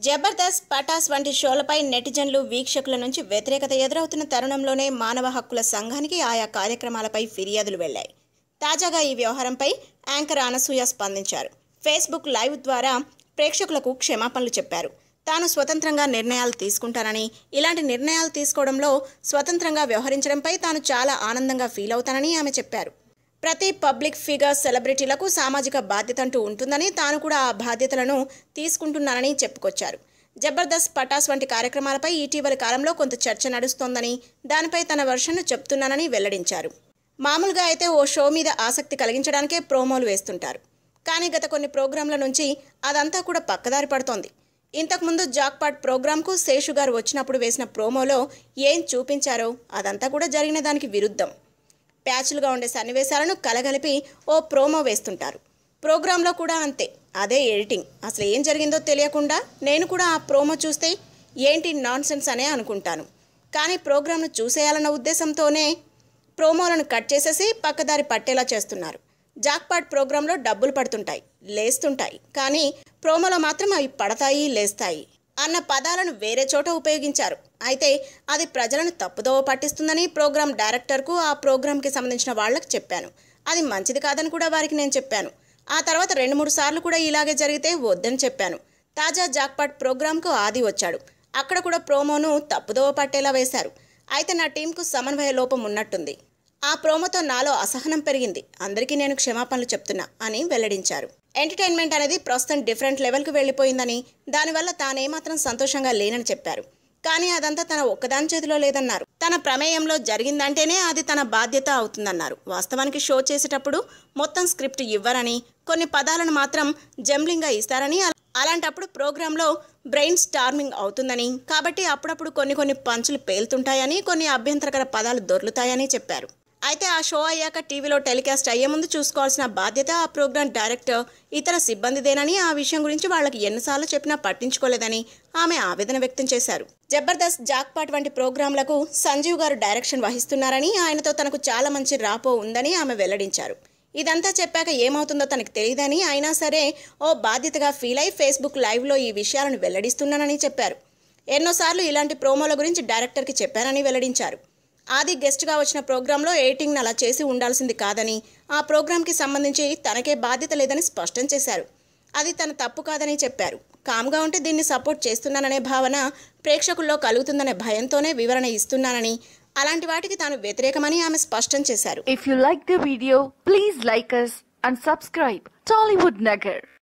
జబర్దస్త్, పటాస్ వంటి షోలపై నెటిజన్లు, వీక్షకుల నుంచి వ్యతిరేకత ఎదురవుతున్న తరుణంలోనే మానవ హక్కుల సంఘానికి ఆయా కార్యక్రమాలపై ఫిర్యాదులు వెళ్లాయి. తాజాగా ఈ వ్యవహారంపై యాంకర్ అనసూయ స్పందించారు. ఫేస్బుక్ లైవ్ ద్వారా ప్రేక్షకులకు క్షమాపణలు చెప్పారు. తాను స్వతంత్రంగా నిర్ణయాలు తీసుకుంటానని, ఇలాంటి నిర్ణయాలు తీసుకోవడంలో స్వతంత్రంగా వ్యవహరించడంపై తాను చాలా ఆనందంగా ఫీల్ అవుతానని ఆమె చెప్పారు. ప్రతి పబ్లిక్ ఫిగర్, సెలబ్రిటీలకు సామాజిక బాధ్యత అంటూ ఉంటుందని, తాను కూడా ఆ బాధ్యతలను తీసుకుంటున్నానని చెప్పుకొచ్చారు. జబర్దస్త్, పటాస్ వంటి కార్యక్రమాలపై ఇటీవలి కాలంలో కొంత చర్చ నడుస్తోందని, దానిపై తన వర్షన్ను చెప్తున్నానని వెల్లడించారు. మామూలుగా అయితే ఓ షో మీద ఆసక్తి కలిగించడానికే ప్రోమోలు వేస్తుంటారు. కానీ గత కొన్ని ప్రోగ్రాంల నుంచి అదంతా కూడా పక్కదారి పడుతోంది. ఇంతకుముందు జాక్పాట్ ప్రోగ్రాంకు శేషు గారు వచ్చినప్పుడు వేసిన ప్రోమోలో ఏం చూపించారో అదంతా కూడా జరిగిన దానికి విరుద్ధం. ప్యాచులుగా ఉండే సన్నివేశాలను కలగలిపి ఓ ప్రోమో వేస్తుంటారు. ప్రోగ్రాంలో కూడా అంతే. అదే ఎడిటింగ్. అసలు ఏం జరిగిందో తెలియకుండా నేను కూడా ఆ ప్రోమో చూస్తే ఏంటి నాన్సెన్స్ అనే అనుకుంటాను. కానీ ప్రోగ్రాంను చూసేయాలన్న ఉద్దేశంతోనే ప్రోమోలను కట్ చేసేసి పక్కదారి పట్టేలా చేస్తున్నారు. జాక్పాట్ ప్రోగ్రాంలో డబ్బులు పడుతుంటాయి, లేస్తుంటాయి. కానీ ప్రోమోలో మాత్రం అవి పడతాయి, లేస్తాయి అన్న పదాలను వేరే చోట ఉపయోగించారు. అయితే అది ప్రజలను తప్పుదోవ పట్టిస్తుందని ప్రోగ్రాం డైరెక్టర్కు, ఆ ప్రోగ్రాంకి సంబంధించిన వాళ్లకు చెప్పాను. అది మంచిది కాదని కూడా వారికి నేను చెప్పాను. ఆ తర్వాత 2-3 సార్లు కూడా ఇలాగే జరిగితే వద్దని చెప్పాను. తాజా జాక్పాట్ ప్రోగ్రాంకు ఆది వచ్చాడు. అక్కడ కూడా ప్రోమోను తప్పుదోవ పట్టేలా వేశారు. అయితే నా టీంకు సమన్వయ లోపం ఉన్నట్టుంది. ఆ ప్రోమోతో నాలో అసహనం పెరిగింది. అందరికీ నేను క్షమాపణలు చెప్తున్నా అని వెల్లడించారు. ఎంటర్టైన్మెంట్ అనేది ప్రస్తుతం డిఫరెంట్ లెవెల్కు వెళ్లిపోయిందని, దానివల్ల తానేమాత్రం సంతోషంగా లేనని చెప్పారు. కానీ అదంతా తన ఒక్కదాని చేతిలో లేదన్నారు. తన ప్రమేయంలో జరిగిందంటేనే అది తన బాధ్యత అవుతుందన్నారు. వాస్తవానికి షో చేసేటప్పుడు మొత్తం స్క్రిప్ట్ ఇవ్వరని, కొన్ని పదాలను మాత్రం జంబ్లింగ్గా ఇస్తారని, అలాంటప్పుడు ప్రోగ్రాంలో బ్రెయిన్ స్టార్మింగ్ అవుతుందని, కాబట్టి అప్పుడప్పుడు కొన్ని పంచులు పేలుతుంటాయని, కొన్ని అభ్యంతరకర పదాలు దొర్లుతాయని చెప్పారు. అయితే ఆ షో అయ్యాక టీవీలో టెలికాస్ట్ అయ్యే ముందు చూసుకోవాల్సిన బాధ్యత ఆ ప్రోగ్రాం డైరెక్టర్, ఇతర సిబ్బందిదేనని, ఆ విషయం గురించి వాళ్లకు ఎన్నిసార్లు చెప్పినా పట్టించుకోలేదని ఆమె ఆవేదన వ్యక్తం చేశారు. జబర్దస్త్, జాక్పాట్ వంటి ప్రోగ్రాంలకు సంజీవ్ గారు డైరెక్షన్ వహిస్తున్నారని, ఆయనతో తనకు చాలా మంచి రాపో ఉందని ఆమె వెల్లడించారు. ఇదంతా చెప్పాక ఏమవుతుందో తనకు తెలియదని, అయినా సరే ఓ బాధ్యతగా ఫీల్ అయి ఫేస్బుక్ లైవ్లో ఈ విషయాలను వెల్లడిస్తున్నానని చెప్పారు. ఎన్నోసార్లు ఇలాంటి ప్రోమోల గురించి డైరెక్టర్కి చెప్పానని వెల్లడించారు. ఆది గెస్ట్గా వచ్చిన ప్రోగ్రాంలో ఎడిటింగ్ను అలా చేసి ఉండాల్సింది కాదని, ఆ ప్రోగ్రాంకి సంబంధించి తనకే బాధ్యత లేదని స్పష్టం చేశారు. అది తన తప్పు కాదని చెప్పారు. కామ్గా ఉంటే దీన్ని సపోర్ట్ చేస్తున్నాననే భావన ప్రేక్షకుల్లో కలుగుతుందనే భయంతోనే వివరణ ఇస్తున్నానని, అలాంటి వాటికి తాను వ్యతిరేకమని ఆమె స్పష్టం చేశారు. If you like the video, please like us and subscribe Tollywood Nagar.